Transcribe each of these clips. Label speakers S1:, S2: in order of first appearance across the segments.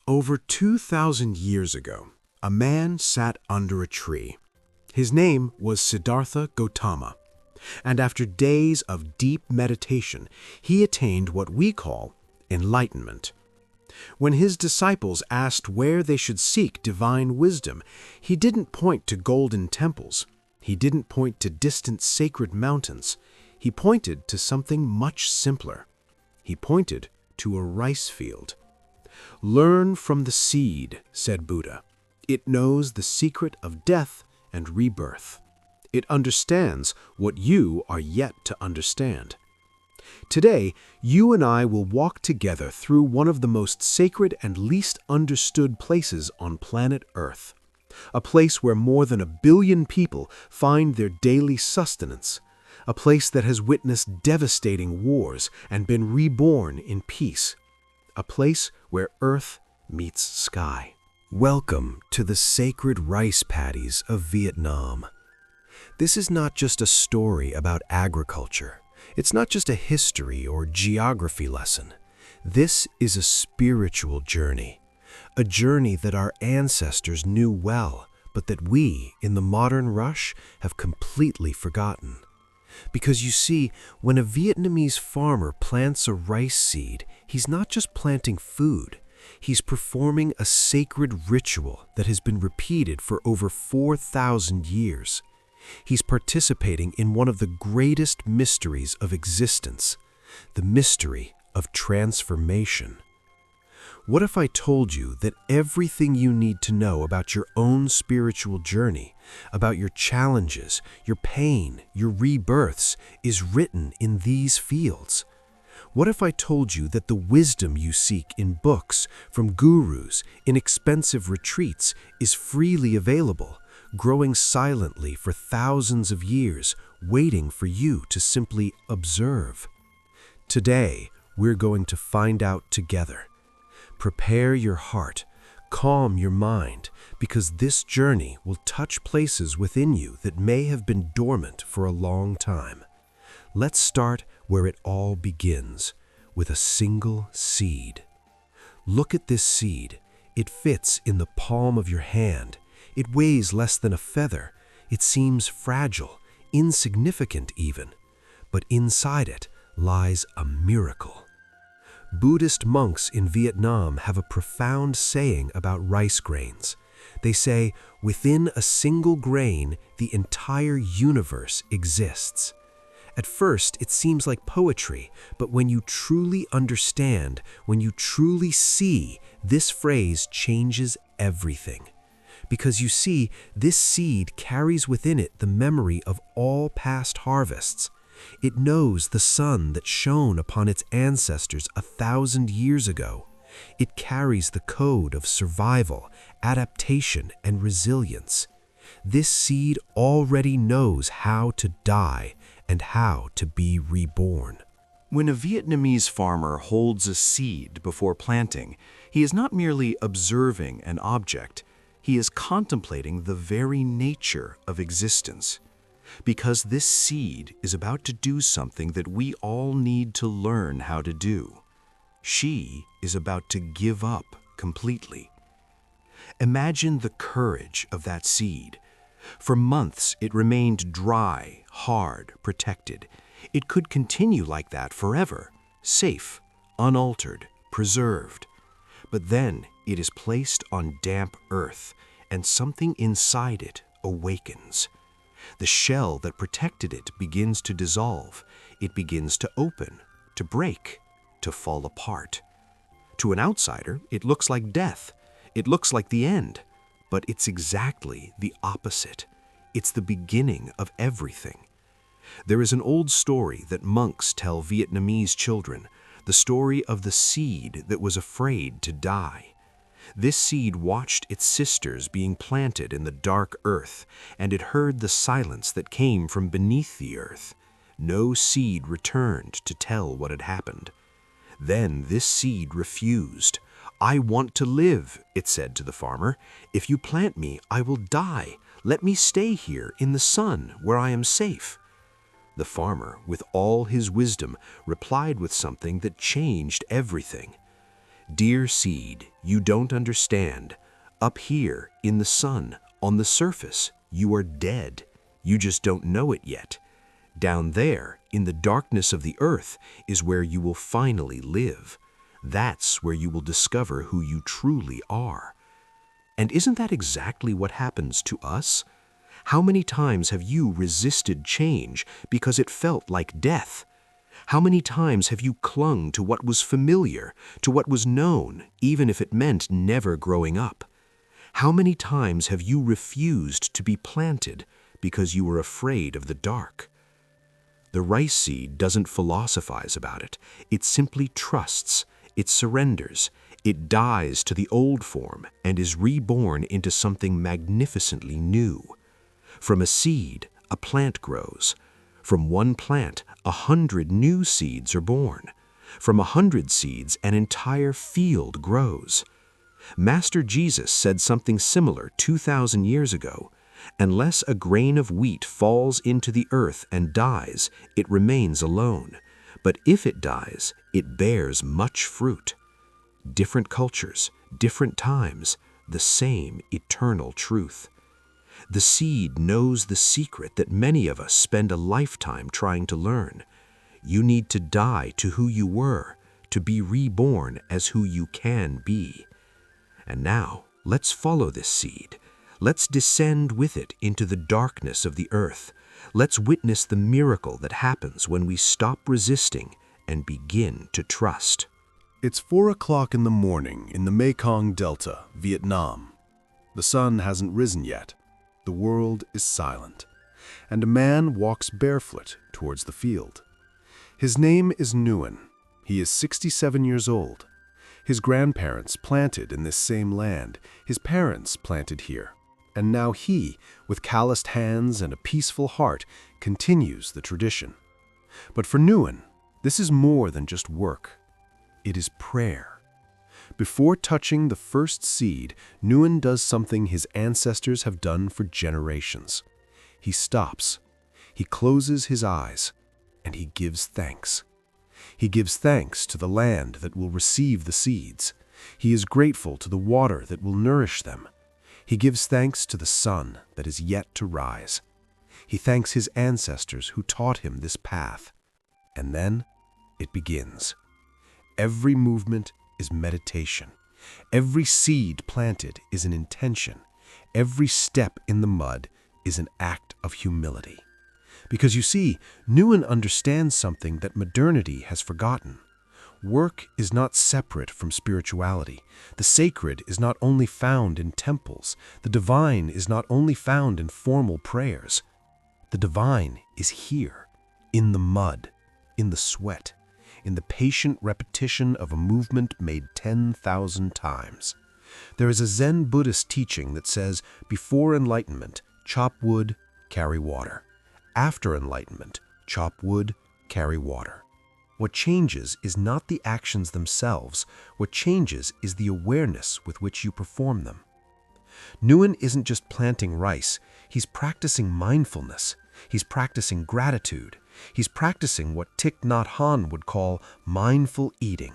S1: Over 2,000 years ago, a man sat under a tree. His name was Siddhartha Gautama, and after days of deep meditation, he attained what we call enlightenment. When his disciples asked where they should seek divine wisdom, he didn't point to golden temples. He didn't point to distant sacred mountains. He pointed to something much simpler. He pointed to a rice field. "Learn from the seed," said Buddha. "It knows the secret of death and rebirth. It understands what you are yet to understand." Today, you and I will walk together through one of the most sacred and least understood places on planet Earth. A place where more than 1 billion people find their daily sustenance. A place that has witnessed devastating wars and been reborn in peace. A place where earth meets sky. Welcome to the sacred rice paddies of Vietnam. This is not just a story about agriculture. It's not just a history or geography lesson. This is a spiritual journey. A journey that our ancestors knew well, but that we, in the modern rush, have completely forgotten. Because you see, when a Vietnamese farmer plants a rice seed, he's not just planting food. He's performing a sacred ritual that has been repeated for over 4,000 years. He's participating in one of the greatest mysteries of existence, the mystery of transformation. What if I told you that everything you need to know about your own spiritual journey, about your challenges, your pain, your rebirths, is written in these fields? What if I told you that the wisdom you seek in books, from gurus, in expensive retreats, is freely available, growing silently for thousands of years, waiting for you to simply observe? Today, we're going to find out together. Prepare your heart, calm your mind, because this journey will touch places within you that may have been dormant for a long time. Let's start where it all begins, with a single seed. Look at this seed. It fits in the palm of your hand. It weighs less than a feather. It seems fragile, insignificant even. But inside it lies a miracle. Buddhist monks in Vietnam have a profound saying about rice grains. They say, within a single grain, the entire universe exists. At first, it seems like poetry, but when you truly understand, when you truly see, this phrase changes everything. Because you see, this seed carries within it the memory of all past harvests. It knows the sun that shone upon its ancestors 1,000 years ago. It carries the code of survival, adaptation, and resilience. This seed already knows how to die and how to be reborn. When a Vietnamese farmer holds a seed before planting, he is not merely observing an object, he is contemplating the very nature of existence. Because this seed is about to do something that we all need to learn how to do. She is about to give up completely. Imagine the courage of that seed. For months, it remained dry, hard, protected. It could continue like that forever, safe, unaltered, preserved. But then it is placed on damp earth, and something inside it awakens. The shell that protected it begins to dissolve. It begins to open, to break, to fall apart. To an outsider, it looks like death. It looks like the end. But it's exactly the opposite. It's the beginning of everything. There is an old story that monks tell Vietnamese children, the story of the seed that was afraid to die. This seed watched its sisters being planted in the dark earth, and it heard the silence that came from beneath the earth. No seed returned to tell what had happened. Then this seed refused. "I want to live," it said to the farmer. "If you plant me, I will die. Let me stay here in the sun where I am safe." The farmer, with all his wisdom, replied with something that changed everything. "Dear seed, you don't understand. Up here, in the sun, on the surface, you are dead. You just don't know it yet. Down there, in the darkness of the earth, is where you will finally live. That's where you will discover who you truly are." And isn't that exactly what happens to us? How many times have you resisted change because it felt like death? How many times have you clung to what was familiar, to what was known, even if it meant never growing up? How many times have you refused to be planted because you were afraid of the dark? The rice seed doesn't philosophize about it. It simply trusts. It surrenders. It dies to the old form and is reborn into something magnificently new. From a seed, a plant grows. From one plant, 100 new seeds are born. From 100 seeds, an entire field grows. Master Jesus said something similar 2,000 years ago. Unless a grain of wheat falls into the earth and dies, it remains alone. But if it dies, it bears much fruit. Different cultures, different times, the same eternal truth. The seed knows the secret that many of us spend a lifetime trying to learn. You need to die to who you were, to be reborn as who you can be. And now, let's follow this seed. Let's descend with it into the darkness of the earth. Let's witness the miracle that happens when we stop resisting and begin to trust.
S2: It's 4 o'clock in the morning in the Mekong Delta, Vietnam. The sun hasn't risen yet. The world is silent. And a man walks barefoot towards the field. His name is Nguyen. He is 67 years old. His grandparents planted in this same land. His parents planted here. And now he, with calloused hands and a peaceful heart, continues the tradition. But for Nguyen, this is more than just work. It is prayer. Before touching the first seed, Nguyen does something his ancestors have done for generations. He stops. He closes his eyes, and he gives thanks. He gives thanks to the land that will receive the seeds. He is grateful to the water that will nourish them. He gives thanks to the sun that is yet to rise. He thanks his ancestors who taught him this path. And then it begins. Every movement is meditation. Every seed planted is an intention. Every step in the mud is an act of humility. Because you see, Nguyen understands something that modernity has forgotten. Work is not separate from spirituality. The sacred is not only found in temples. The divine is not only found in formal prayers. The divine is here, in the mud, in the sweat, in the patient repetition of a movement made 10,000 times. There is a Zen Buddhist teaching that says, before enlightenment, chop wood, carry water. After enlightenment, chop wood, carry water. What changes is not the actions themselves. What changes is the awareness with which you perform them. Nguyen isn't just planting rice. He's practicing mindfulness. He's practicing gratitude. He's practicing what Thich Nhat Hanh would call mindful eating.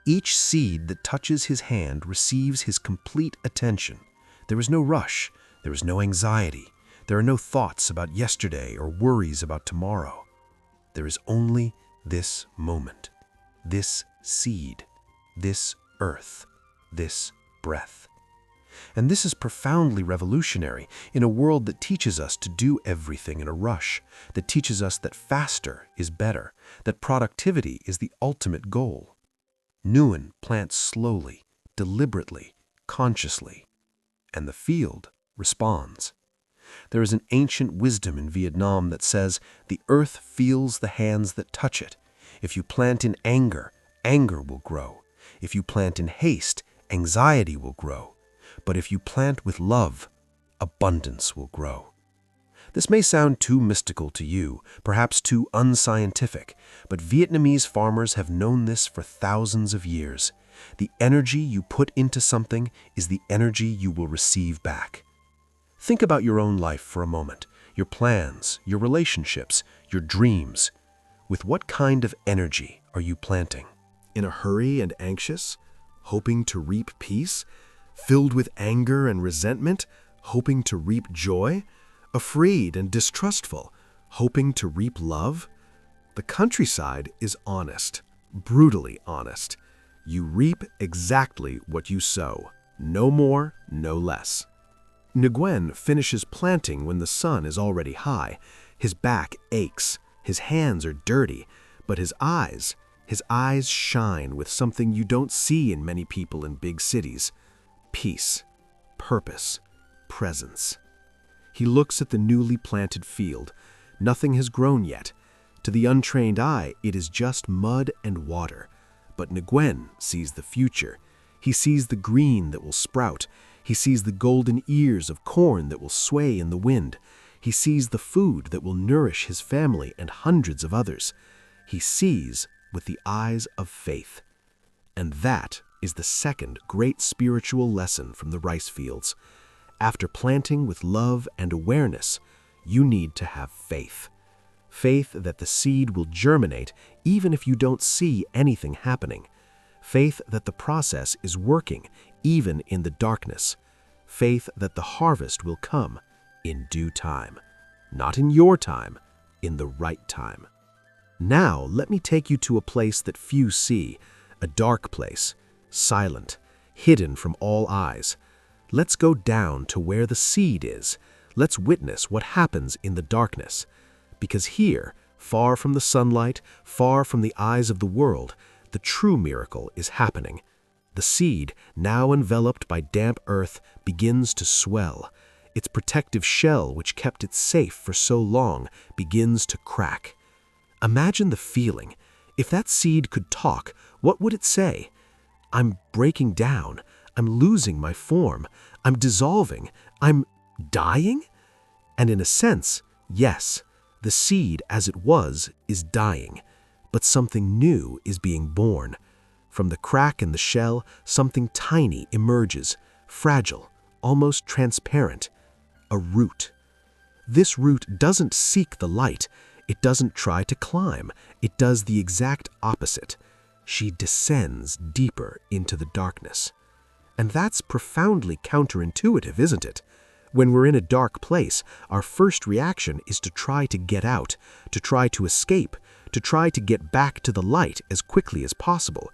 S2: Each seed that touches his hand receives his complete attention. There is no rush. There is no anxiety. There are no thoughts about yesterday or worries about tomorrow. There is only this moment, this seed, this earth, this breath. And this is profoundly revolutionary in a world that teaches us to do everything in a rush, that teaches us that faster is better, that productivity is the ultimate goal. Nguyen plants slowly, deliberately, consciously, and the field responds. There is an ancient wisdom in Vietnam that says, the earth feels the hands that touch it. If you plant in anger, anger will grow. If you plant in haste, anxiety will grow. But if you plant with love, abundance will grow. This may sound too mystical to you, perhaps too unscientific, but Vietnamese farmers have known this for thousands of years. The energy you put into something is the energy you will receive back. Think about your own life for a moment, your plans, your relationships, your dreams. With what kind of energy are you planting?
S1: In a hurry and anxious?
S2: hoping to reap peace? Filled with anger and resentment, hoping to reap joy? Afraid and distrustful, hoping to reap love? The countryside is honest, brutally honest. You reap exactly what you sow, no more, no less. Nguyen finishes planting when the sun is already high. His back aches, his hands are dirty, but his eyes shine with something you don't see in many people in big cities: peace, purpose, presence. He looks at the newly planted field. Nothing has grown yet. To the untrained eye, it is just mud and water. But Nguyen sees the future. He sees the green that will sprout. He sees the golden ears of corn that will sway in the wind. He sees the food that will nourish his family and hundreds of others. He sees with the eyes of faith. And that is the second great spiritual lesson from the rice fields. After planting with love and awareness, you need to have faith. Faith that the seed will germinate even if you don't see anything happening. Faith that the process is working even in the darkness. Faith that the harvest will come in due time. Not in your time, in the right time. Now let me take you to a place that few see, a dark place, silent, hidden from all eyes. Let's go down to where the seed is. Let's witness what happens in the darkness. Because here, far from the sunlight, far from the eyes of the world, the true miracle is happening. The seed, now enveloped by damp earth, begins to swell. Its protective shell, which kept it safe for so long, begins to crack. Imagine the feeling. If that seed could talk, what would it say? I'm breaking down. I'm losing my form. I'm dissolving. I'm dying? And in a sense, yes, the seed as it was is dying, but something new is being born. From the crack in the shell, something tiny emerges, fragile, almost transparent. A root. This root doesn't seek the light. It doesn't try to climb. It does the exact opposite. She descends deeper into the darkness. And that's profoundly counterintuitive, isn't it? When we're in a dark place, our first reaction is to try to get out, to try to escape, to try to get back to the light as quickly as possible.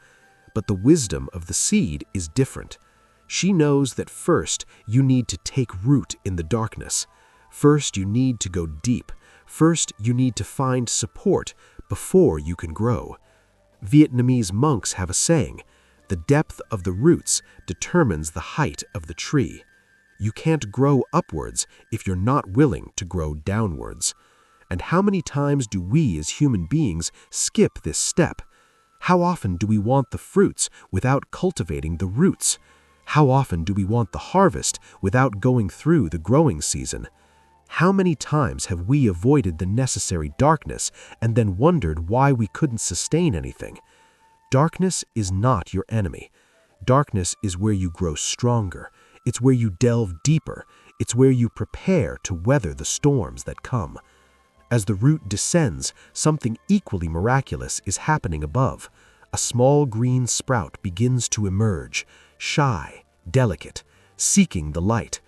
S2: But the wisdom of the seed is different. She knows that first you need to take root in the darkness. First you need to go deep. First you need to find support before you can grow. Vietnamese monks have a saying, "The depth of the roots determines the height of the tree." You can't grow upwards if you're not willing to grow downwards. And how many times do we as human beings skip this step? How often do we want the fruits without cultivating the roots? How often do we want the harvest without going through the growing season? How many times have we avoided the necessary darkness and then wondered why we couldn't sustain anything? Darkness is not your enemy. Darkness is where you grow stronger. It's where you delve deeper. It's where you prepare to weather the storms that come. As the root descends, something equally miraculous is happening above. A small green sprout begins to emerge, shy, delicate, seeking the light.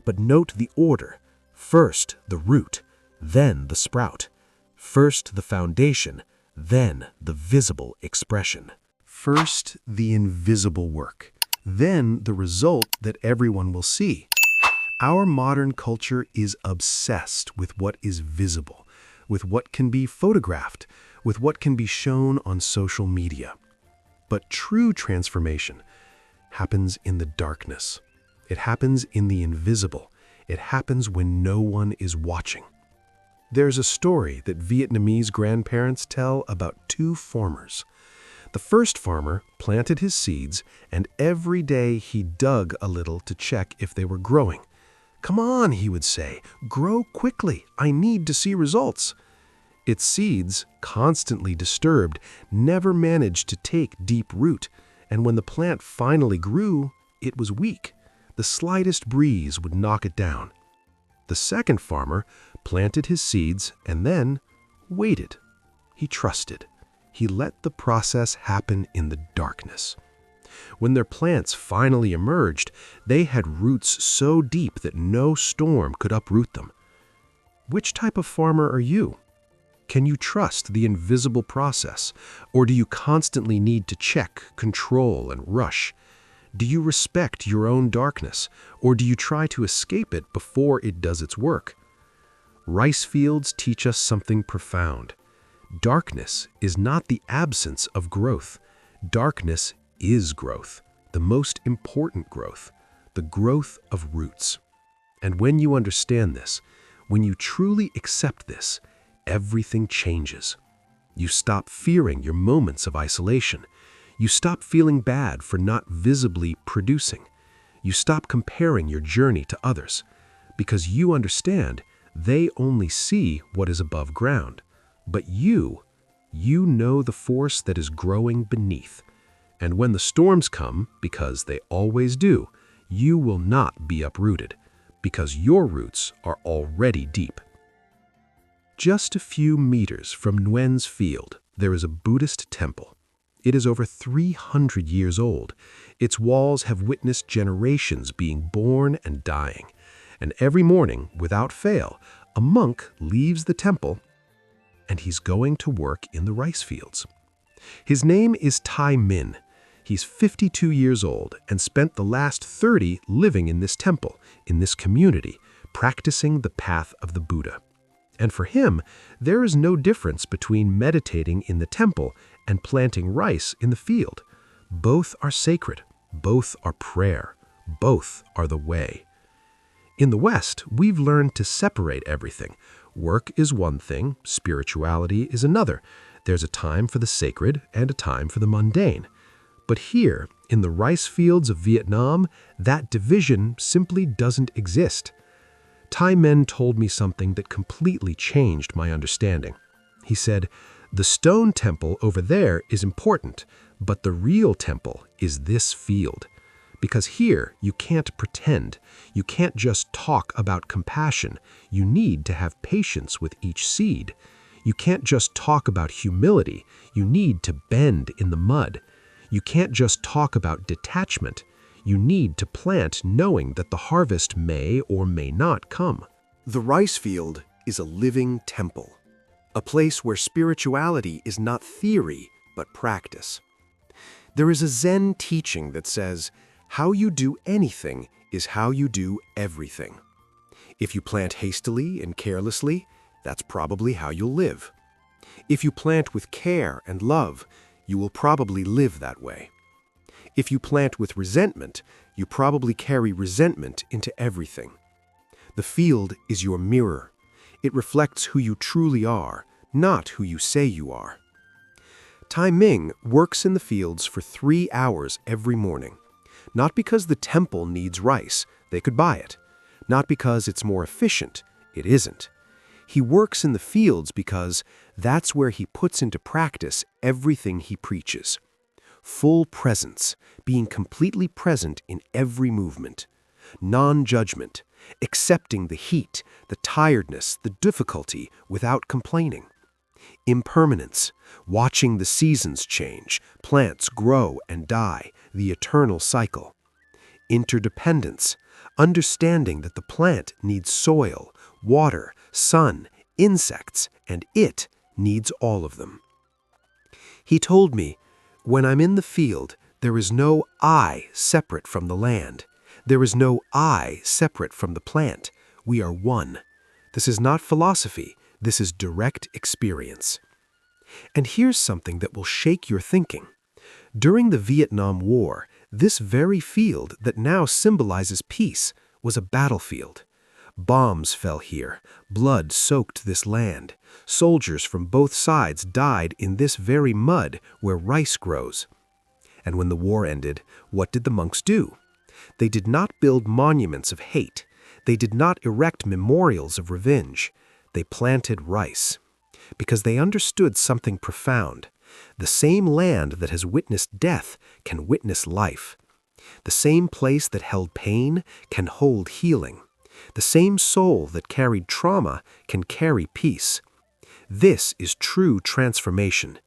S2: But note the order. First the root, then the sprout. First the foundation, then the visible expression. First the invisible work, then the result that everyone will see. Our modern culture is obsessed with what is visible, with what can be photographed, with what can be shown on social media. But true transformation happens in the darkness. It happens in the invisible. It happens when no one is watching. There's a story that Vietnamese grandparents tell about two farmers. The first farmer planted his seeds, and every day he dug a little to check if they were growing. "Come on," he would say, "grow quickly. I need to see results." Its seeds, constantly disturbed, never managed to take deep root, and when the plant finally grew, it was weak. The slightest breeze would knock it down. The second farmer planted his seeds and then waited. He trusted. He let the process happen in the darkness. When their plants finally emerged, they had roots so deep that no storm could uproot them. Which type of farmer are you? Can you trust the invisible process, or do you constantly need to check, control, and rush? Do you respect your own darkness, or do you try to escape it before it does its work? Rice fields teach us something profound. Darkness is not the absence of growth. Darkness is growth, the most important growth, the growth of roots. And when you understand this, when you truly accept this, everything changes. You stop fearing your moments of isolation. You stop feeling bad for not visibly producing. You stop comparing your journey to others, because you understand they only see what is above ground. But you know the force that is growing beneath. And when the storms come, because they always do, you will not be uprooted, because your roots are already deep. Just a few meters from Nguyen's field, there is a Buddhist temple. It is over 300 years old. Its walls have witnessed generations being born and dying. And every morning, without fail, a monk leaves the temple and he's going to work in the rice fields. His name is Tai Min. He's 52 years old and spent the last 30 living in this temple, in this community, practicing the path of the Buddha. And for him, there is no difference between meditating in the temple and planting rice in the field. Both are sacred. Both are prayer. Both are the way. In the West, we've learned to separate everything. Work is one thing, spirituality is another. There's a time for the sacred and a time for the mundane. But here, in the rice fields of Vietnam, that division simply doesn't exist. Tai Min told me something that completely changed my understanding. He said, "The stone temple over there is important, but the real temple is this field. Because here, you can't pretend. You can't just talk about compassion. You need to have patience with each seed. You can't just talk about humility. You need to bend in the mud. You can't just talk about detachment. You need to plant knowing that the harvest may or may not come."
S1: The rice field is a living temple, a place where spirituality is not theory, but practice. There is a Zen teaching that says, how you do anything is how you do everything. If you plant hastily and carelessly, that's probably how you'll live. If you plant with care and love, you will probably live that way. If you plant with resentment, you probably carry resentment into everything. The field is your mirror. It reflects who you truly are, not who you say you are. Tai Ming works in the fields for 3 hours every morning. Not because the temple needs rice, they could buy it. Not because it's more efficient, it isn't. He works in the fields because that's where he puts into practice everything he preaches. Full presence, being completely present in every movement. Non-judgment, accepting the heat, the tiredness, the difficulty without complaining. Impermanence, watching the seasons change, plants grow and die, the eternal cycle. Interdependence, understanding that the plant needs soil, water, sun, insects, and it needs all of them. He told me, when I'm in the field, there is no I separate from the land. There is no I separate from the plant. We are one. This is not philosophy. This is direct experience. And here's something that will shake your thinking. During the Vietnam War, this very field that now symbolizes peace was a battlefield. Bombs fell here. Blood soaked this land. Soldiers from both sides died in this very mud where rice grows. And when the war ended, what did the monks do? They did not build monuments of hate. They did not erect memorials of revenge. They planted rice. Because they understood something profound. The same land that has witnessed death can witness life. The same place that held pain can hold healing. The same soul that carried trauma can carry peace. This is true transformation.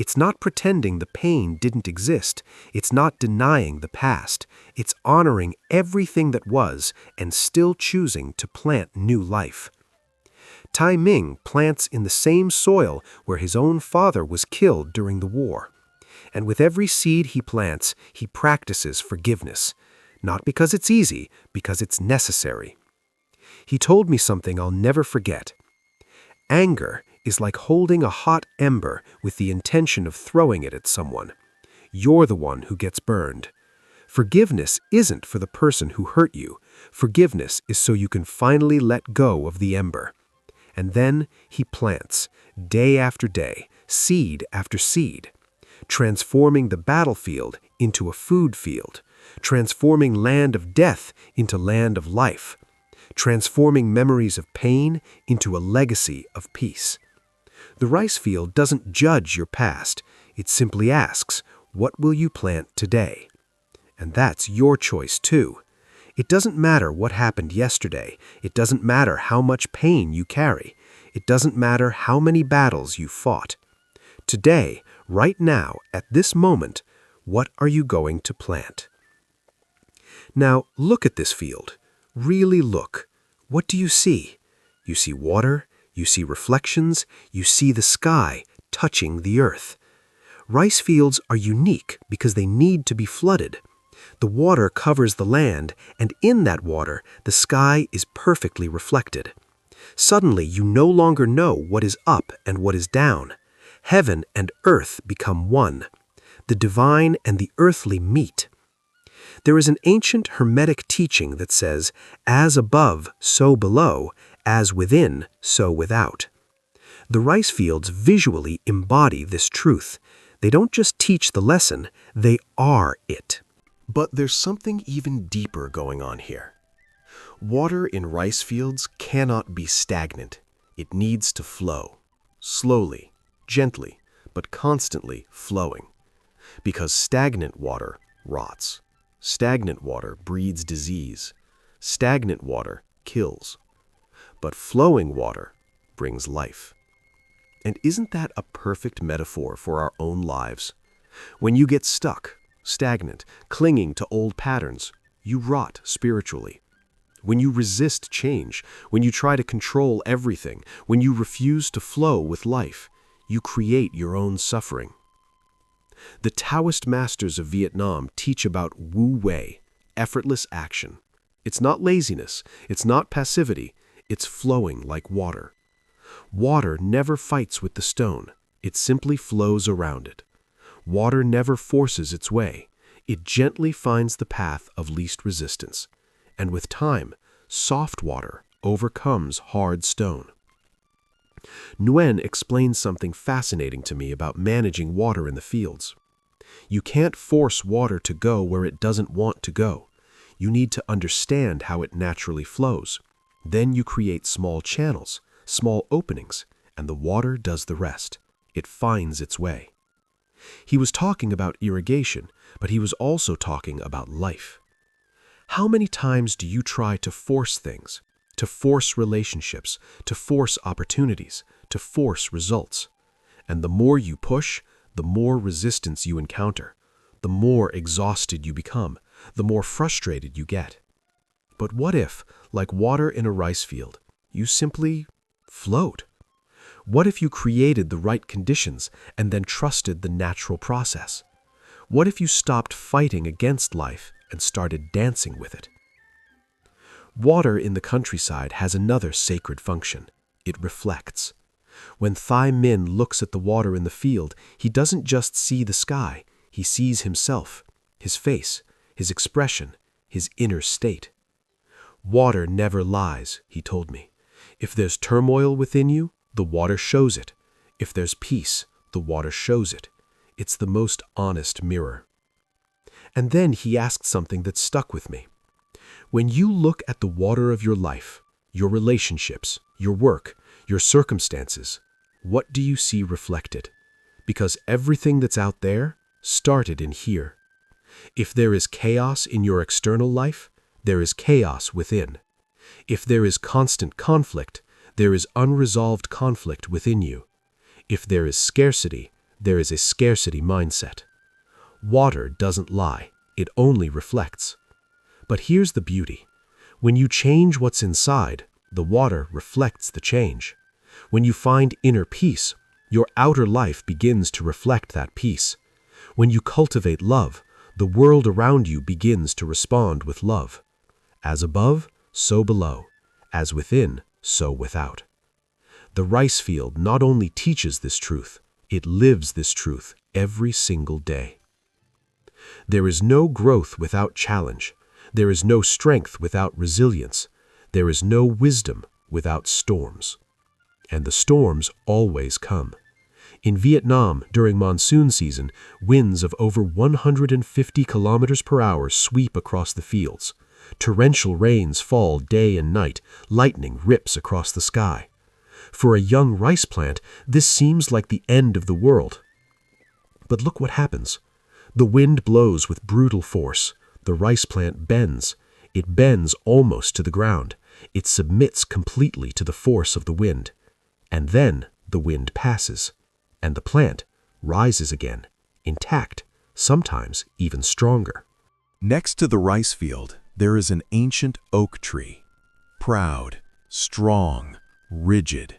S1: It's not pretending the pain didn't exist. It's not denying the past. It's honoring everything that was and still choosing to plant new life. Tai Ming plants in the same soil where his own father was killed during the war. And with every seed he plants, he practices forgiveness. Not because it's easy, because it's necessary. He told me something I'll never forget. Anger is like holding a hot ember with the intention of throwing it at someone. You're the one who gets burned. Forgiveness isn't for the person who hurt you. Forgiveness is so you can finally let go of the ember. And then he plants, day after day, seed after seed, transforming the battlefield into a food field, transforming land of death into land of life, transforming memories of pain into a legacy of peace. The rice field doesn't judge your past. It simply asks, what will you plant today? And that's your choice too. It doesn't matter what happened yesterday. It doesn't matter how much pain you carry. It doesn't matter how many battles you fought. Today, right now, at this moment, what are you going to plant? Now, look at this field. Really look. What do you see? You see water, you see reflections, you see the sky touching the earth. Rice fields are unique because they need to be flooded. The water covers the land, and in that water, the sky is perfectly reflected. Suddenly, you no longer know what is up and what is down. Heaven and earth become one. The divine and the earthly meet. There is an ancient Hermetic teaching that says, as above, so below, as within, so without. The rice fields visually embody this truth. They don't just teach the lesson, they are it.
S2: But there's something even deeper going on here. Water in rice fields cannot be stagnant. It needs to flow, slowly, gently, but constantly flowing. Because stagnant water rots. Stagnant water breeds disease. Stagnant water kills. But flowing water brings life. And isn't that a perfect metaphor for our own lives? When you get stuck, stagnant, clinging to old patterns, you rot spiritually. When you resist change, when you try to control everything, when you refuse to flow with life, you create your own suffering. The Taoist masters of Vietnam teach about Wu Wei, effortless action. It's not laziness, it's not passivity, it's flowing like water. Water never fights with the stone, it simply flows around it. Water never forces its way, it gently finds the path of least resistance. And with time, soft water overcomes hard stone. Nguyen explains something fascinating to me about managing water in the fields. You can't force water to go where it doesn't want to go. You need to understand how it naturally flows. Then you create small channels, small openings, and the water does the rest. It finds its way. He was talking about irrigation, but he was also talking about life. How many times do you try to force things, to force relationships, to force opportunities, to force results? And the more you push, the more resistance you encounter, the more exhausted you become, the more frustrated you get. But what if, like water in a rice field, you simply float? What if you created the right conditions and then trusted the natural process? What if you stopped fighting against life and started dancing with it? Water in the countryside has another sacred function. It reflects. When Thai Min looks at the water in the field, he doesn't just see the sky, he sees himself, his face, his expression, his inner state. Water never lies, he told me. If there's turmoil within you, the water shows it. If there's peace, the water shows it. It's the most honest mirror. And then he asked something that stuck with me. When you look at the water of your life, your relationships, your work, your circumstances, what do you see reflected? Because everything that's out there started in here. If there is chaos in your external life, there is chaos within. If there is constant conflict, there is unresolved conflict within you. If there is scarcity,
S1: there is a scarcity mindset. Water doesn't lie, it only reflects. But here's the beauty. When you change what's inside, the water reflects the change. When you find inner peace, your outer life begins to reflect that peace. When you cultivate love, the world around you begins to respond with love. As above, so below. As within, so without. The rice field not only teaches this truth, it lives this truth every single day. There is no growth without challenge. There is no strength without resilience. There is no wisdom without storms. And the storms always come. In Vietnam, during monsoon season, winds of over 150 kilometers per hour sweep across the fields. Torrential rains fall day and night, lightning rips across the sky. For a young rice plant, this seems like the end of the world. But look what happens. The wind blows with brutal force. The rice plant bends. It bends almost to the ground. It submits completely to the force of the wind. And then the wind passes, and the plant rises again, intact, sometimes even stronger.
S2: Next to the rice field, there is an ancient oak tree. Proud, strong, rigid.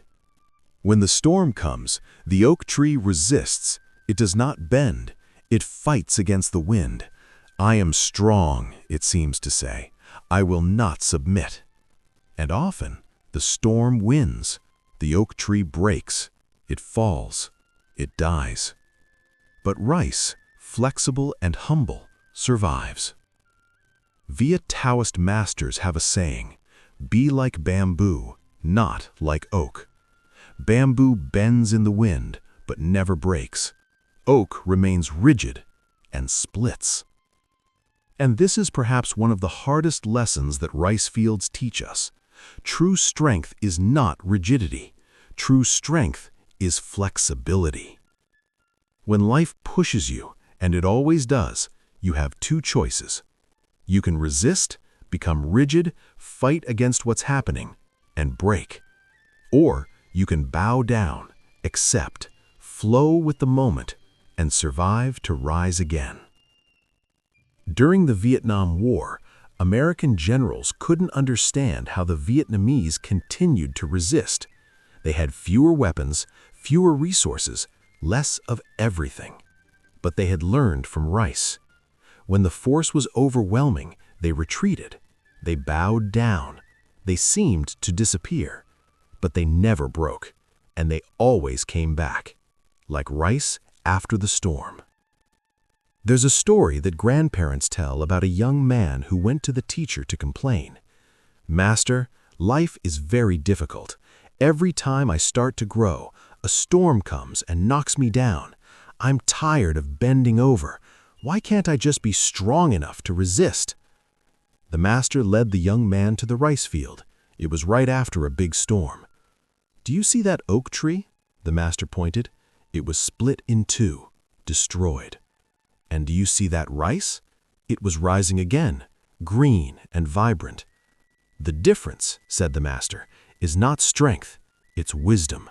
S2: When the storm comes, the oak tree resists. It does not bend. It fights against the wind. I am strong, it seems to say. I will not submit. And often, the storm wins. The oak tree breaks. It falls. It dies. But rice, flexible and humble, survives. Viet Taoist masters have a saying, "Be like bamboo, not like oak." Bamboo bends in the wind, but never breaks. Oak remains rigid and splits. And this is perhaps one of the hardest lessons that rice fields teach us. True strength is not rigidity. True strength is flexibility. When life pushes you, and it always does, you have two choices. You can resist, become rigid, fight against what's happening, and break. Or you can bow down, accept, flow with the moment, and survive to rise again. During the Vietnam War, American generals couldn't understand how the Vietnamese continued to resist. They had fewer weapons, fewer resources, less of everything. But they had learned from rice. When the force was overwhelming, they retreated. They bowed down. They seemed to disappear. But they never broke, and they always came back, like rice after the storm. There's a story that grandparents tell about a young man who went to the teacher to complain. "Master, life is very difficult. Every time I start to grow, a storm comes and knocks me down. I'm tired of bending over. Why can't I just be strong enough to resist?" The master led the young man to the rice field. It was right after a big storm. "Do you see that oak tree?" The master pointed. It was split in two, destroyed. "And do you see that rice? It was rising again, green and vibrant." "The difference," said the master, "is not strength, it's wisdom."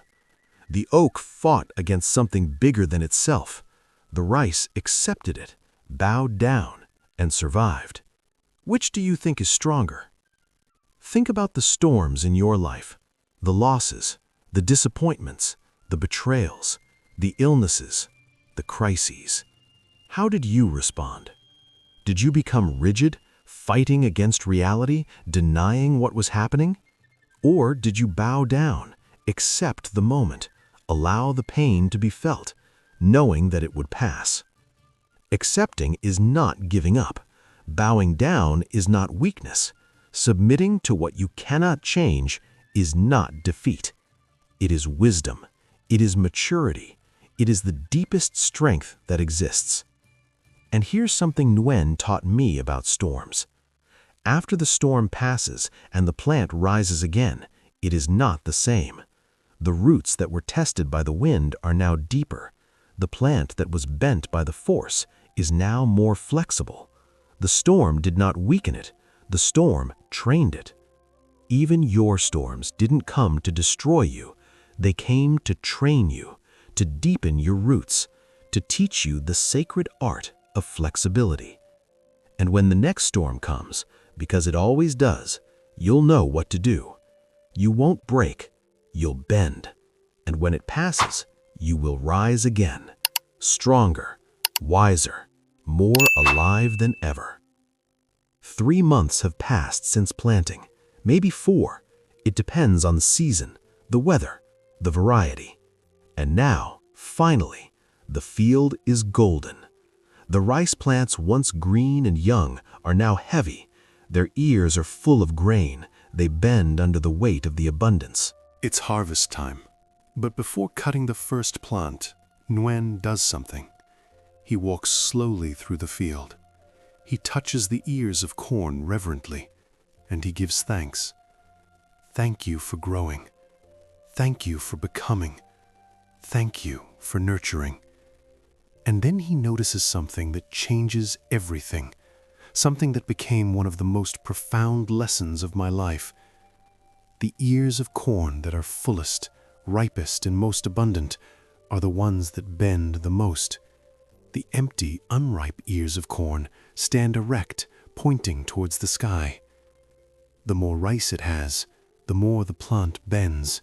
S2: The oak fought against something bigger than itself. The rice accepted it, bowed down, and survived. Which do you think is stronger? Think about the storms in your life, the losses, the disappointments, the betrayals, the illnesses, the crises. How did you respond? Did you become rigid, fighting against reality, denying what was happening? Or did you bow down, accept the moment, allow the pain to be felt, knowing that it would pass? Accepting is not giving up. Bowing down is not weakness. Submitting to what you cannot change is not defeat. It is wisdom. It is maturity. It is the deepest strength that exists. And here's something Nguyen taught me about storms. After the storm passes and the plant rises again, it is not the same. The roots that were tested by the wind are now deeper. The plant that was bent by the force is now more flexible. The storm did not weaken it. The storm trained it. Even your storms didn't come to destroy you. They came to train you, to deepen your roots,
S1: to teach you the sacred art of flexibility. And when the next storm comes, because it always does, you'll know what to do. You won't break, you'll bend. And when it passes, you will rise again, stronger, wiser, more alive than ever. 3 months have passed since planting, maybe 4. It depends on the season, the weather, the variety. And now, finally, the field is golden. The rice plants, once green and young, are now heavy. Their ears are full of grain. They bend under the weight of the abundance.
S2: It's harvest time. But before cutting the first plant, Nguyen does something. He walks slowly through the field. He touches the ears of corn reverently, and he gives thanks. Thank you for growing. Thank you for becoming. Thank you for nurturing. And then he notices something that changes everything, something that became one of the most profound lessons of my life. The ears of corn that are fullest, ripest, and most abundant are the ones that bend the most. The empty, unripe ears of corn stand erect, pointing towards the sky. The more rice it has, the more the plant bends.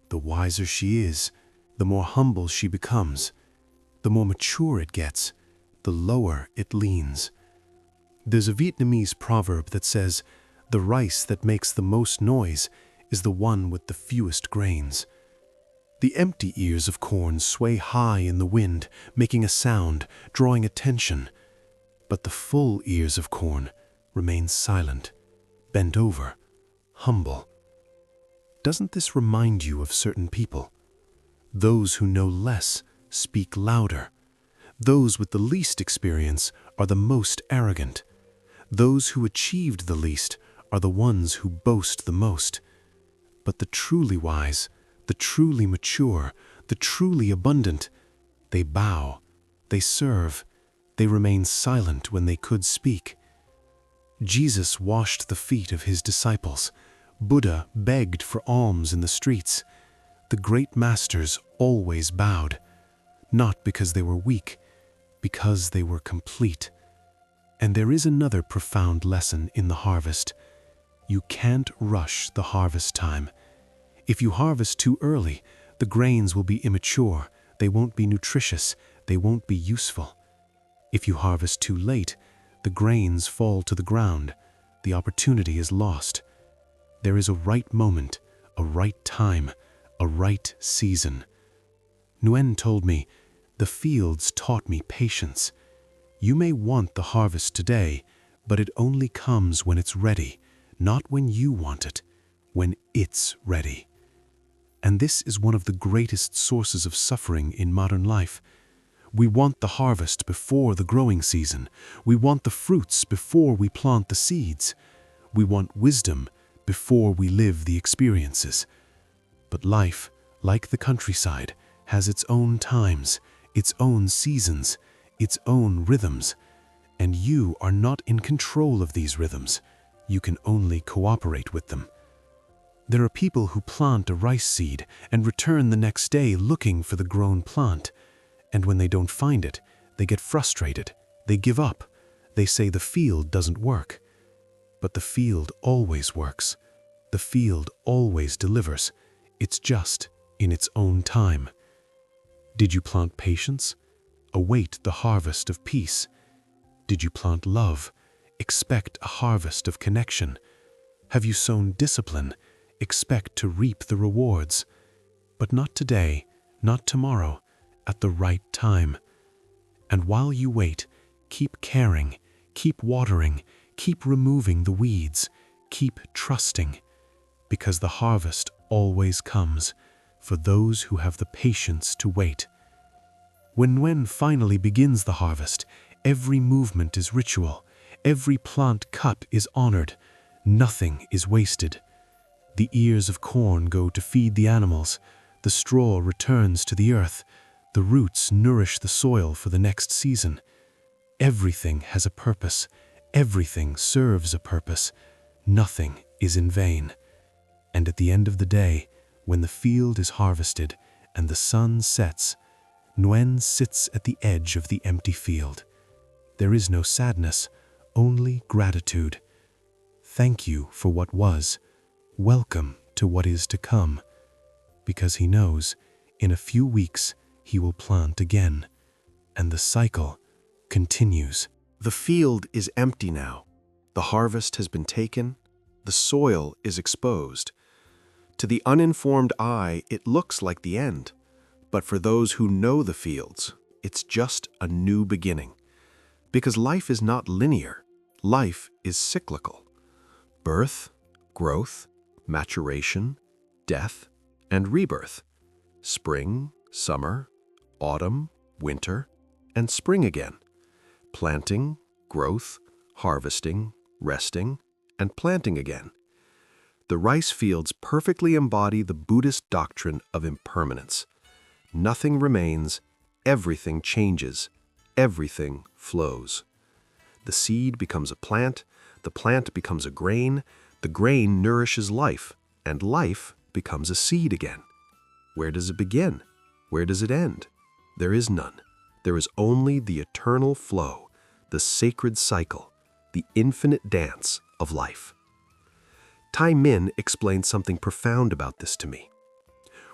S2: The wiser she is, the more humble she becomes. The more mature it gets, the lower it leans. There's a Vietnamese proverb that says, "The rice that makes the most noise is the one with the fewest grains." The empty ears of corn sway high in the wind, making a sound, drawing attention. But the full ears of corn remain silent, bent over, humble. Doesn't this remind you of certain people? Those who know less speak louder. Those with the least experience are the most arrogant. Those who achieved the least are the ones who boast the most. But the truly wise, the truly mature, the truly abundant, they bow, they serve, they remain silent when they could speak. Jesus washed the feet of his disciples. Buddha begged for alms in the streets. The great masters always bowed, not because they were weak, because they were complete. And there is another profound lesson in the harvest. You can't rush the harvest time. If you harvest too early, the grains will be immature, they won't be nutritious, they won't be useful. If you harvest too late, the grains fall to the ground, the opportunity is lost. There is a right moment, a right time, a right season. Nguyen told me, "The fields taught me patience. You may want the harvest today, but it only comes when it's ready, not when you want it, when it's ready." And this is one of the greatest sources of suffering in modern life. We want the harvest before the growing season. We want the fruits before we plant the seeds. We want wisdom before we live the experiences. But life, like the countryside, has its own times, its own seasons, its own rhythms. And you are not in control of these rhythms. You can only cooperate with them. There are people who plant a rice seed and return the next day looking for the grown plant. And when they don't find it, they get frustrated. They give up. They say the field doesn't work. But the field always works. The field always delivers. It's just in its own time. Did you plant patience? Await the harvest of peace. Did you plant love? Expect a harvest of connection. Have you sown discipline? Expect to reap the rewards. But not today, not tomorrow, at the right time. And while you wait, keep caring, keep watering, keep removing the weeds, keep trusting, because the harvest always comes for those who have the patience to wait. When Nguyen finally begins the harvest, every movement is ritual, every plant cut is honored, nothing is wasted. The ears of corn go to feed the animals, the straw returns to the earth, the roots nourish the soil for the next season. Everything has a purpose, everything serves a purpose, nothing is in vain. And at the end of the day, when the field is harvested and the sun sets,
S1: Nguyen sits at the edge of the empty field. There is no sadness, only gratitude. Thank you for what was. Welcome to what is to come. Because he knows, in a few weeks, he will plant again. And the cycle continues.
S2: The field is empty now. The harvest has been taken. The soil is exposed. To the uninformed eye, it looks like the end. But for those who know the fields, it's just a new beginning. Because life is not linear. Life is cyclical. Birth, growth, maturation, death, and rebirth. Spring, summer, autumn, winter, and spring again. Planting, growth, harvesting, resting, and planting again. The rice fields perfectly embody the Buddhist doctrine of impermanence. Nothing remains, everything changes, everything flows. The seed becomes a plant, the plant becomes a grain, the grain nourishes life, and life becomes a seed again. Where does it begin? Where does it end? There is none. There is only the eternal flow, the sacred cycle, the infinite dance of life. Tai Min explained something profound about this to me.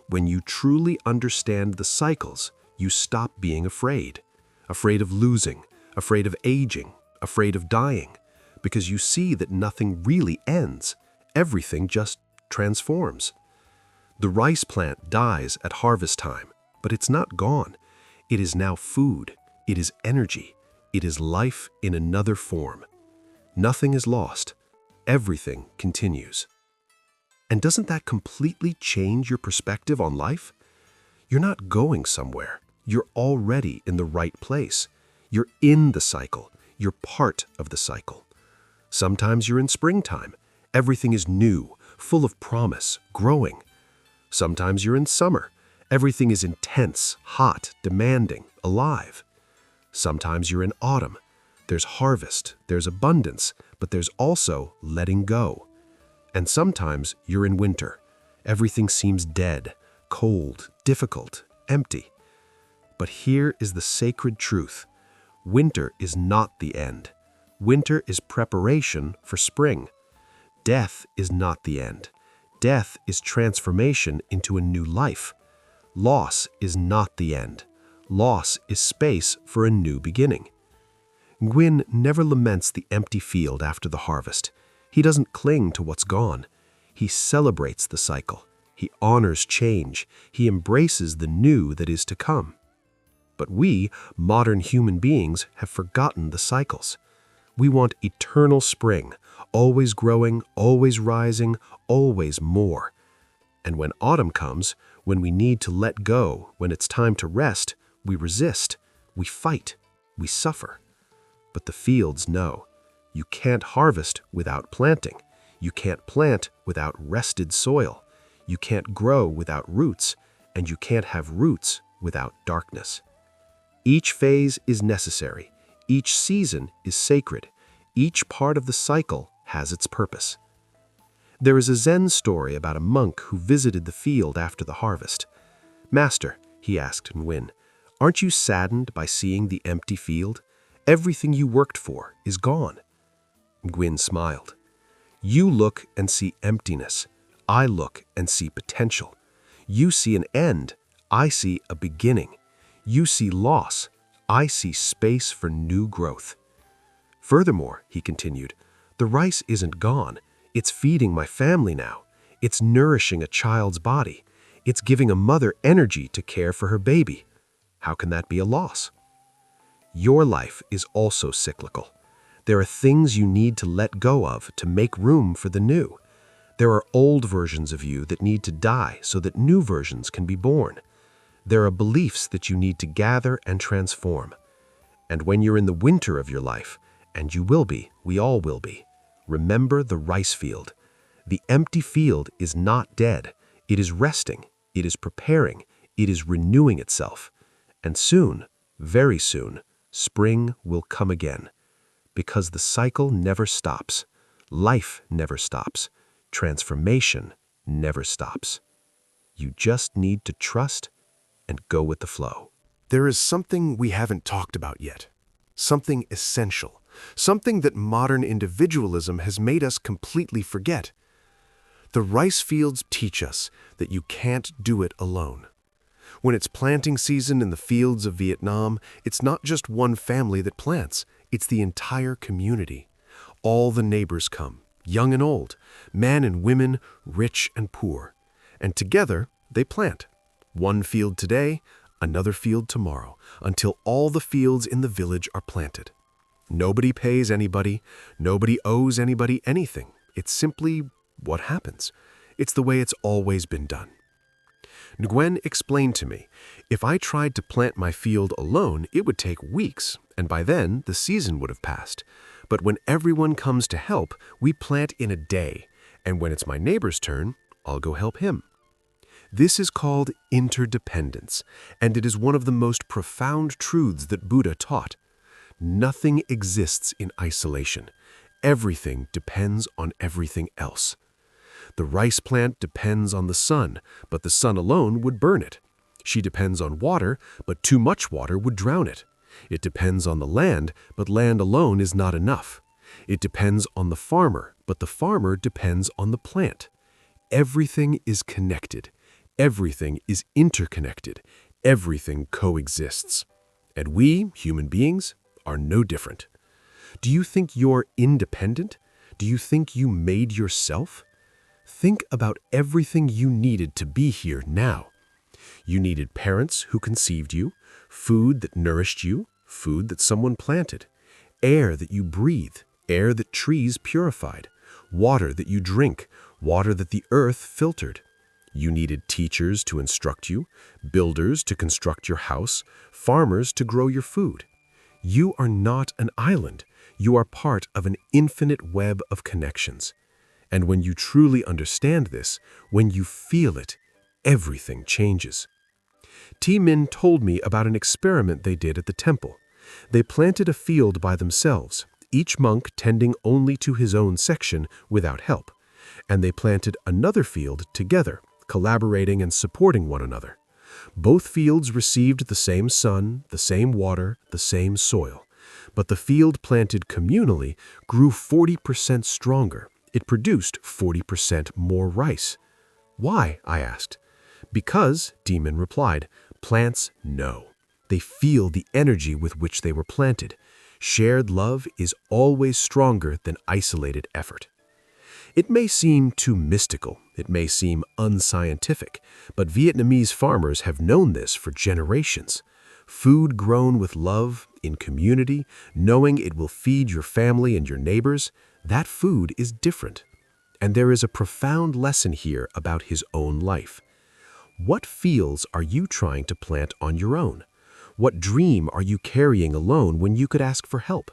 S2: When you truly understand the cycles, you stop being afraid. Afraid of losing, afraid of aging, afraid of dying, because you see that nothing really ends. Everything just transforms. The rice plant dies at harvest time, but it's not gone. It is now food. It is energy. It is life in another form. Nothing is lost. Everything continues. And doesn't that completely change your perspective on life? You're not going somewhere. You're already in the right place. You're in the cycle. You're part of the cycle. Sometimes you're in springtime. Everything is new, full of promise, growing. Sometimes you're in summer. Everything is intense, hot, demanding, alive. Sometimes you're in autumn. There's harvest, there's abundance, but there's also letting go. And sometimes you're in winter. Everything seems dead, cold, difficult, empty. But here is the sacred truth. Winter is not the end. Winter is preparation for spring. Death is not the end. Death is transformation into a new life. Loss is not the end. Loss is space for a new beginning. Nguyen never laments the empty field after the harvest. He doesn't cling to what's gone. He celebrates the cycle. He honors change. He embraces the new that is to come. But we, modern human beings, have forgotten the cycles. We want eternal spring, always growing, always rising, always more. And when autumn comes, when we need to let go, when it's time to rest, we resist, we fight, we suffer. But the fields know. You can't harvest without planting. You can't plant without rested soil. You can't grow without roots, and you can't have roots without darkness. Each phase is necessary. Each season is sacred. Each part of the cycle has its purpose. There is a Zen story about a monk who visited the field after the harvest. "Master," he asked Nguyen, "aren't you saddened by seeing the empty field? Everything you worked for is gone." Nguyen smiled. "You look and see emptiness. I look and see potential. You see an end. I see a beginning. You see loss. I see space for new growth." Furthermore, he continued, "the rice isn't gone. It's feeding my family now. It's nourishing a child's body. It's giving a mother energy to care for her baby. How can that be a loss?" Your life is also cyclical. There are things you need to let go of to make room for the new. There are old versions of you that need to die so that new versions can be born. There are beliefs that you need to gather and transform. And when you're in the winter of your life, and you will be, we all will be, remember the rice field. The empty field is not dead. It is resting. It is preparing. It is renewing itself. And soon, very soon, spring will come again. Because the cycle never stops. Life never stops. Transformation never stops. You just need to trust and go with the flow. There is something we haven't talked about yet. Something essential. Something that modern individualism has made us completely forget. The rice fields teach us that you can't do it alone. When it's planting season in the fields of Vietnam, it's not just one family that plants, it's the entire community. All the neighbors come, young and old, men and women, rich and poor. And together, they plant. One field today, another field tomorrow, until all the fields in the village are planted. Nobody pays anybody, nobody owes anybody anything. It's simply what happens. It's the way it's always been done. Nguyen explained to me, if I tried to plant my field alone, it would take weeks, and by then the season would have passed. But when everyone comes to help, we plant in a day, and when it's my neighbor's turn, I'll go help him. This is called interdependence, and it is one of the most profound truths that Buddha taught. Nothing exists in isolation. Everything depends on everything else. The rice plant depends on the sun, but the sun alone would burn it. She depends on water, but too much water would drown it. It depends on the land, but land alone is not enough. It depends on the farmer, but the farmer depends on the plant. Everything is connected. Everything is interconnected. Everything coexists. And we, human beings, are no different. Do you think you're independent? Do you think you made yourself? Think about everything you needed to be here now. You needed parents who conceived you, food that nourished you, food that someone planted, air that you breathe, air that trees purified, water that you drink, water that the earth filtered. You needed teachers to instruct you, builders to construct your house, farmers to grow your food. You are not an island. You are part of an infinite web of connections. And when you truly understand this, when you feel it, everything changes. T. Min told me about an experiment they did at the temple. They planted a field by themselves, each monk tending only to his own section without help. And they planted another field together, collaborating and supporting one another. Both fields received the same sun, the same water, the same soil. But the field planted communally grew 40% stronger. It produced 40% more rice. Why? I asked. Because, Demon replied, plants know. They feel the energy with which they were planted. Shared love is always stronger than isolated effort. It may seem too mystical, it may seem unscientific, but Vietnamese farmers have known this for generations. Food grown with love, in community, knowing it will feed your family and your neighbors, that food is different. And there is a profound lesson here about his own life. What fields are you trying to plant on your own? What dream are you carrying alone when you could ask for help?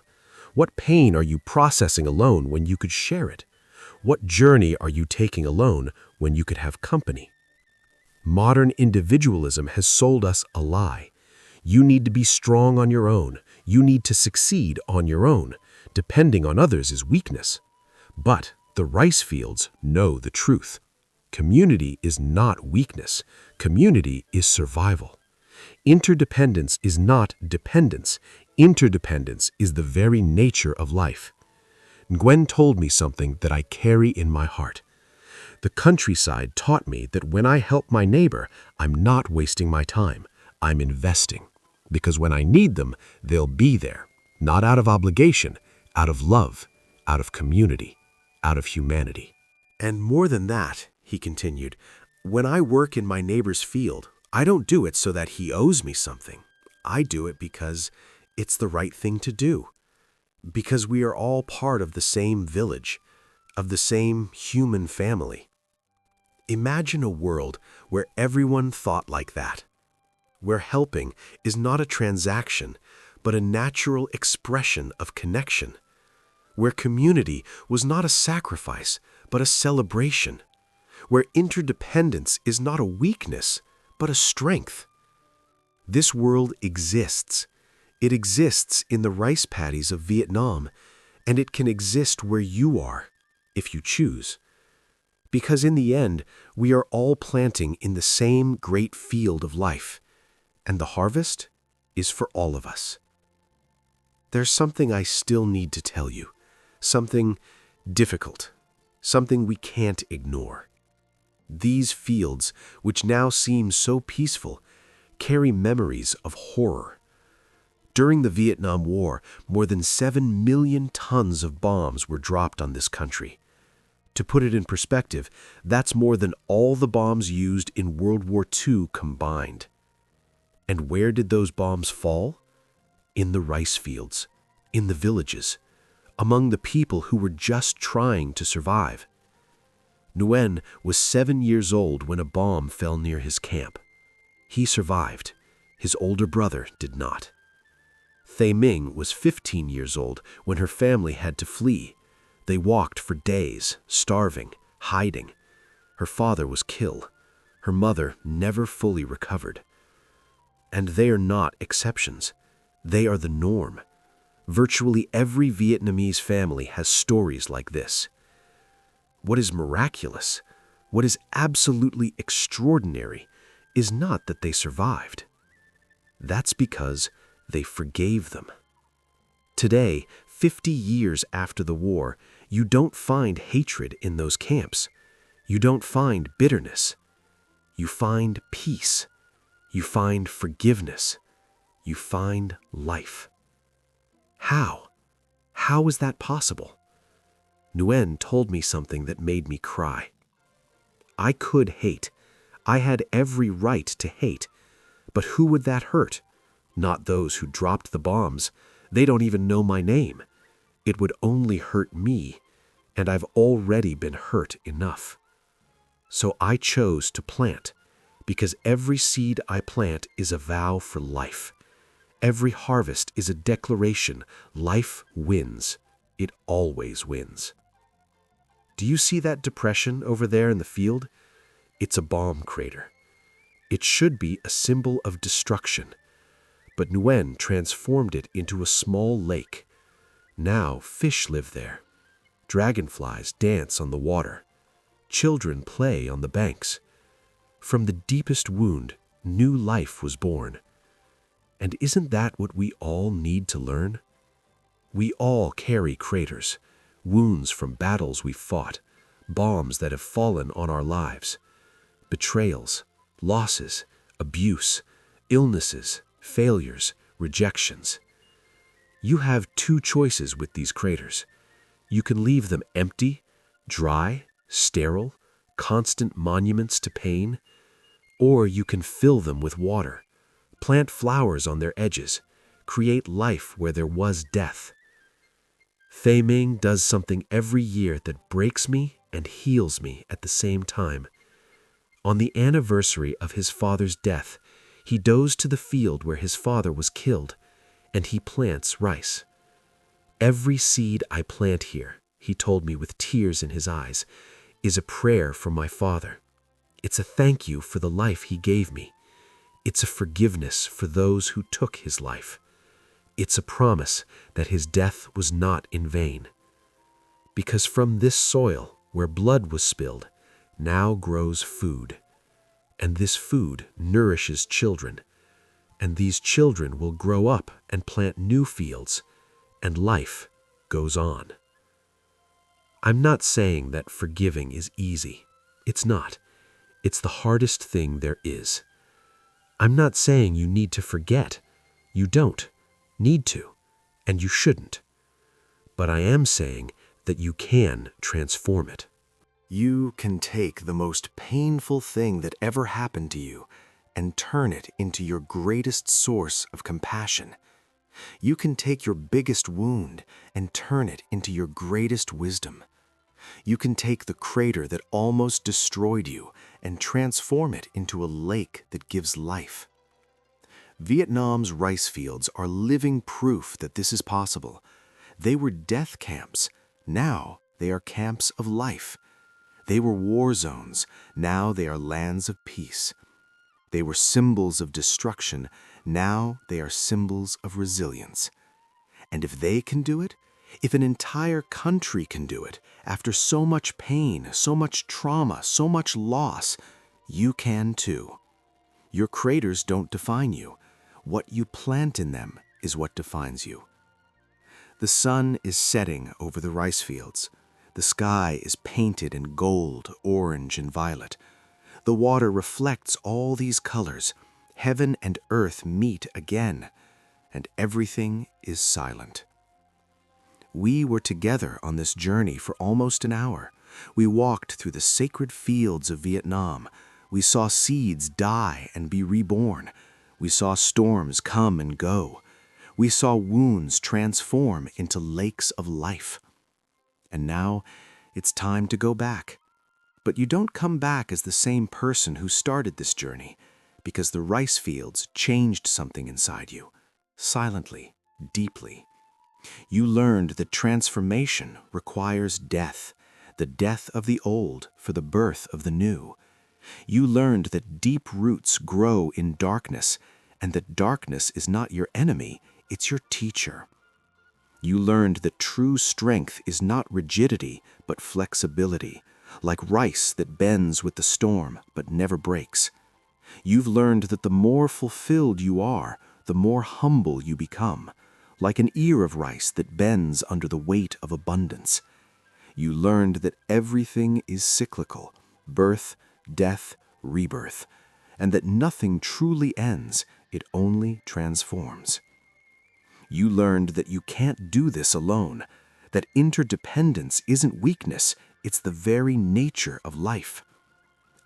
S2: What pain are you processing alone when you could share it? What journey are you taking alone when you could have company? Modern individualism has sold us a lie. You need to be strong on your own. You need to succeed on your own. Depending on others is weakness. But the rice fields know the truth. Community is not weakness. Community is survival. Interdependence is not dependence. Interdependence is the very nature of life. Nguyen told me something that I carry in my heart. The countryside taught me that when I help my neighbor, I'm not wasting my time. I'm investing. Because when I need them, they'll be there. Not out of obligation, out of love, out of community, out of humanity. And more than that, he continued, when I work in my neighbor's field, I don't do it so that he owes me something. I do it because it's the right thing to do. Because we are all part of the same village, of the same human family. Imagine a world where everyone thought like that, where helping is not a transaction, but a natural expression of connection, where community was not a sacrifice, but a celebration, where interdependence is not a weakness, but a strength. This world exists. It exists in the rice paddies of Vietnam, and it can exist where you are, if you choose. Because in the end, we are all planting in the same great field of life, and the harvest
S1: is for all of us. There's something I still need to tell you, something difficult, something we can't ignore. These fields, which now seem so peaceful, carry memories of horror. During the Vietnam War, more than 7 million tons of bombs were dropped on this country. To put it in perspective, that's more than all the bombs used in World War II combined. And where did those bombs fall? In the rice fields, in the villages, among the people who were just trying to survive. Nguyen was 7 years old when a bomb fell near his camp. He survived. His older brother did not. Thay Ming was 15 years old when her family had to flee. They walked for days, starving, hiding. Her father was killed. Her mother never fully recovered. And they are not exceptions. They are the norm. Virtually every Vietnamese family has stories like this. What is miraculous, what is absolutely extraordinary, is not that they survived. That's because they forgave them. Today, 50 years after the war, you don't find hatred in those camps. You don't find bitterness. You find peace. You find forgiveness. You find life. How? How is that possible? Nguyen told me something that made me cry. I could hate. I had every right to hate. But who would that hurt? Not those who dropped the bombs. They don't even know my name. It would only hurt me, and I've already been hurt enough. So I chose to plant, because every seed I plant is a vow for life. Every harvest is a declaration. Life wins. It always wins. Do you see that depression over there in the field? It's a bomb crater. It should be a symbol of destruction. But Nguyen transformed it into a small lake. Now fish live there. Dragonflies dance on the water. Children play on the banks. From the deepest wound, new life was born. And isn't that what we all need to learn? We all carry craters, wounds from battles we've fought, bombs that have fallen on our lives, betrayals, losses, abuse, illnesses, failures, rejections. You have two choices with these craters. You can leave them empty, dry, sterile, constant monuments to pain, or you can fill them with water, plant flowers on their edges, create life where there was death. Thay Ming does something every year that breaks me and heals me at the same time. On the anniversary of his father's death, he goes to the field where his father was killed, and he plants rice. Every seed I plant here, he told me with tears in his eyes, is a prayer for my father. It's a thank you for the life he gave me. It's a forgiveness for those who took his life. It's a promise that his death was not in vain. Because from this soil, where blood was spilled, now grows food. And this food nourishes children. And these children will grow up and plant new fields, and life goes on. I'm not saying that forgiving is easy. It's not. It's the hardest thing there is. I'm not saying you need to forget. You don't need to, and you shouldn't. But I am saying that you can transform it.
S2: You can take the most painful thing that ever happened to you and turn it into your greatest source of compassion. You can take your biggest wound and turn it into your greatest wisdom. You can take the crater that almost destroyed you and transform it into a lake that gives life. Vietnam's rice fields are living proof that this is possible. They were death camps. Now they are camps of life. They were war zones. Now they are lands of peace. They were symbols of destruction. Now they are symbols of resilience. And if they can do it, if an entire country can do it, after so much pain, so much trauma, so much loss, you can too. Your craters don't define you.
S1: What you plant in them is what defines you. The sun is setting over the rice fields. The sky is painted in gold, orange, and violet. The water reflects all these colors. Heaven and earth meet again, and everything is silent. We were together on this journey for almost an hour. We walked through the sacred fields of Vietnam. We saw seeds die and be reborn. We saw storms come and go. We saw wounds transform into lakes of life. And now it's time to go back. But you don't come back as the same person who started this journey, because the rice fields changed something inside you, silently, deeply. You learned that transformation requires death, the death of the old for the birth of the new. You learned that deep roots grow in darkness, and that darkness is not your enemy, it's your teacher. You learned that true strength is not rigidity, but flexibility, like rice that bends with the storm but never breaks. You've learned that the more fulfilled you are, the more humble you become, like an ear of rice that bends under the weight of abundance. You learned that everything is cyclical, birth, death, rebirth, and that nothing truly ends, it only transforms. You learned that you can't do this alone, that interdependence isn't weakness, it's the very nature of life.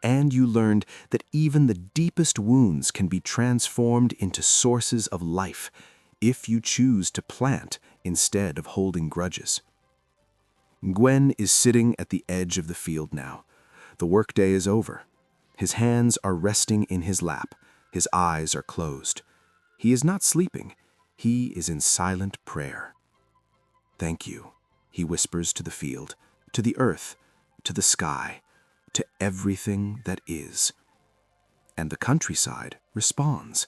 S1: And you learned that even the deepest wounds can be transformed into sources of life if you choose to plant instead of holding grudges. Gwen is sitting at the edge of the field now. The workday is over. His hands are resting in his lap. His eyes are closed. He is not sleeping. He is in silent prayer. "Thank you," he whispers to the field, to the earth, to the sky, to everything that is. And the countryside responds,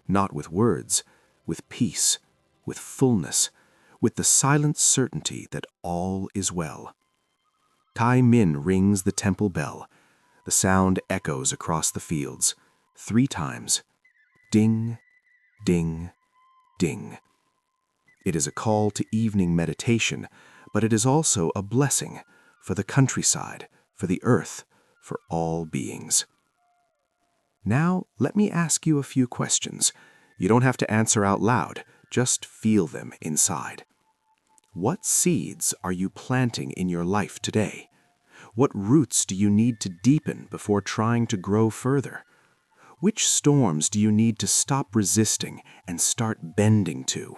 S1: not with words, with peace, with fullness, with the silent certainty that all is well. Tai Min rings the temple bell. The sound echoes across the fields, 3 times. Ding, ding, ding. It is a call to evening meditation, but it is also a blessing for the countryside, for the earth, for all beings. Now, let me ask you a few questions. You don't have to answer out loud, just feel them inside. What seeds are you planting in your life today? What roots do you need to deepen before trying to grow further? Which storms do you need to stop resisting and start bending to?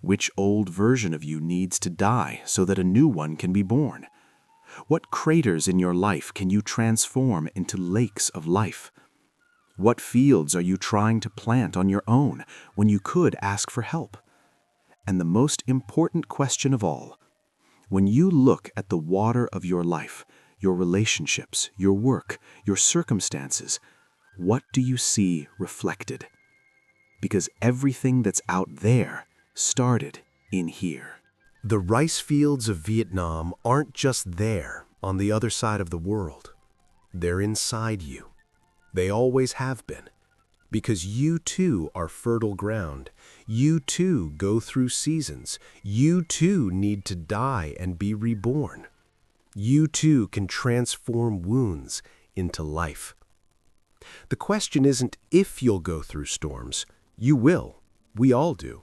S1: Which old version of you needs to die so that a new one can be born? What craters in your life can you transform into lakes of life? What fields are you trying to plant on your own when you could ask for help? And the most important question of all, when you look at the water of your life, your relationships, your work, your circumstances, what do you see reflected? Because everything that's out there started in here.
S2: The rice fields of Vietnam aren't just there on the other side of the world. They're inside you. They always have been. Because you too are fertile ground. You too go through seasons. You too need to die and be reborn. You too can transform wounds into life. The question isn't if you'll go through storms. You will. We all do.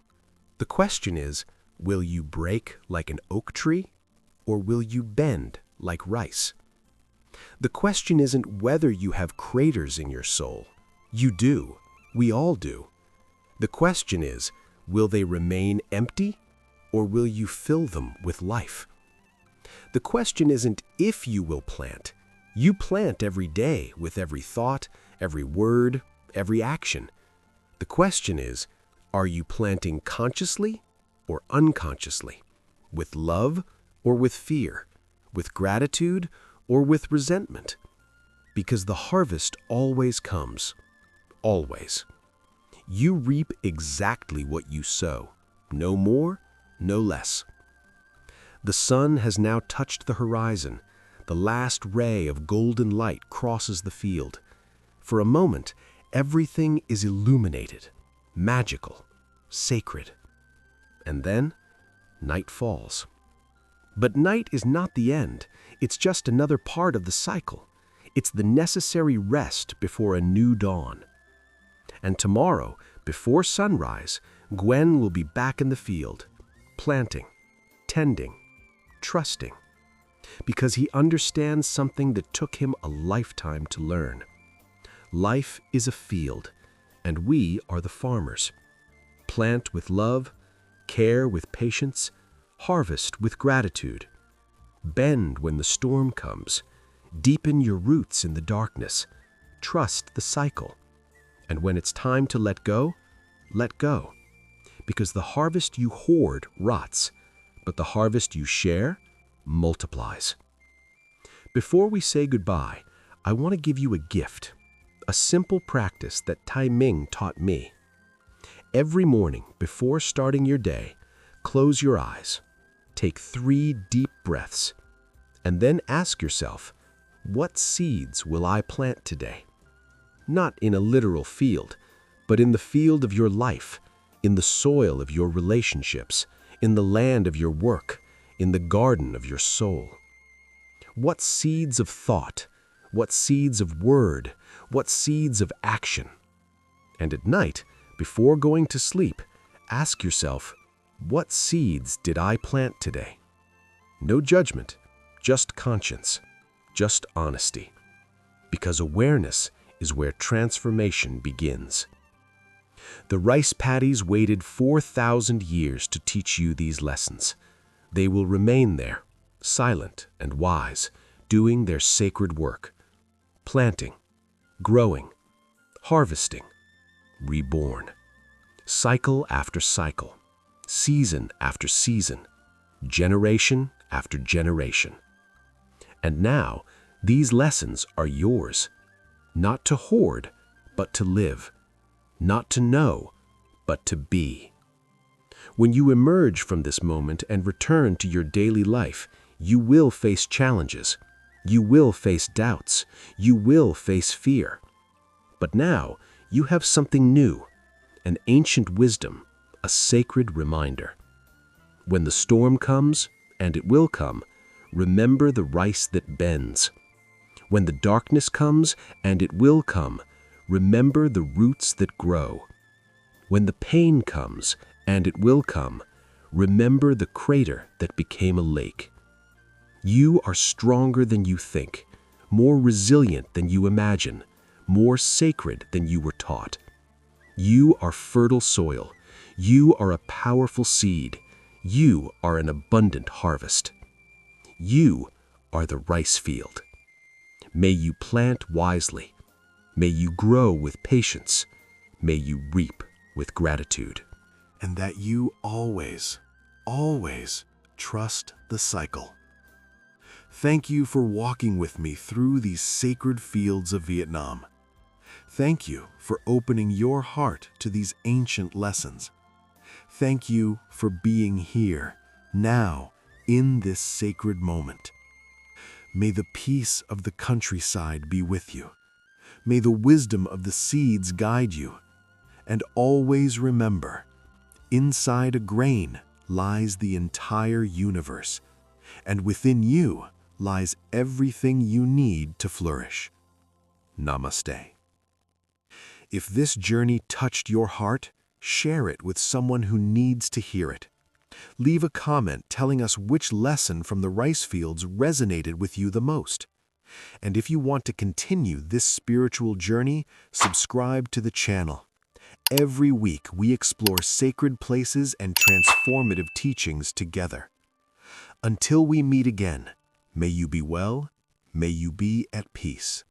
S2: The question is, will you break like an oak tree, or will you bend like rice? The question isn't whether you have craters in your soul. You do. We all do. The question is, will they remain empty, or will you fill them with life? The question isn't if you will plant. You plant every day with every thought, every word, every action. The question is, are you planting consciously or unconsciously? With love or with fear? With gratitude or with resentment? Because the harvest always comes. Always. You reap exactly what you sow. No more, no less. The sun has now touched the horizon. The last ray of golden light crosses the field. For a moment, everything is illuminated. magical, sacred. And then, night falls. But night is not the end. It's just another part of the cycle. It's the necessary rest before a new dawn. And tomorrow, before sunrise, Gwen will be back in the field, planting, tending, trusting, because he understands something that took him a lifetime to learn. Life is a field, and we are the farmers. Plant with love, care with patience, harvest with gratitude. Bend when the storm comes. Deepen your roots in the darkness. Trust the cycle. And when it's time to let go, because the harvest you hoard rots, but the harvest you share multiplies. Before we say goodbye, I want to give you a gift, a simple practice that Tai Ming taught me. Every morning before starting your day, close your eyes, take 3 deep breaths, and then ask yourself, what seeds will I plant today? Not in a literal field, but in the field of your life, in the soil of your relationships, in the land of your work, in the garden of your soul. What seeds of thought, what seeds of word, what seeds of action? And at night, before going to sleep, ask yourself, what seeds did I plant today? No judgment, just conscience, just honesty. Because awareness is where transformation begins. The rice paddies waited 4,000 years to teach you these lessons. They will remain there, silent and wise, doing their sacred work, planting, growing, harvesting, reborn. Cycle after cycle, season after season, generation after generation. And now, these lessons are yours, not to hoard, but to live, not to know, but to be. When you emerge from this moment and return to your daily life, you will face challenges, you will face doubts, you will face fear. But now, you have something new, an ancient wisdom, a sacred reminder. When the storm comes, and it will come, remember the rice that bends. When the darkness comes, and it will come, remember the roots that grow. When the pain comes, and it will come, remember the crater that became a lake. You are stronger than you think, more resilient than you imagine, more sacred than you were taught. You are fertile soil. You are a powerful seed. You are an abundant harvest. You are the rice field. May you plant wisely. May you grow with patience. May you reap with gratitude.
S1: And that you always, always trust the cycle. Thank you for walking with me through these sacred fields of Vietnam. Thank you for opening your heart to these ancient lessons. Thank you for being here, now, in this sacred moment. May the peace of the countryside be with you. May the wisdom of the seeds guide you. And always remember, inside a grain lies the entire universe, and within you lies everything you need to flourish. Namaste. If this journey touched your heart, share it with someone who needs to hear it. Leave a comment telling us which lesson from the rice fields resonated with you the most. And if you want to continue this spiritual journey, subscribe to the channel. Every week we explore sacred places and transformative teachings together. Until we meet again, may you be well, may you be at peace.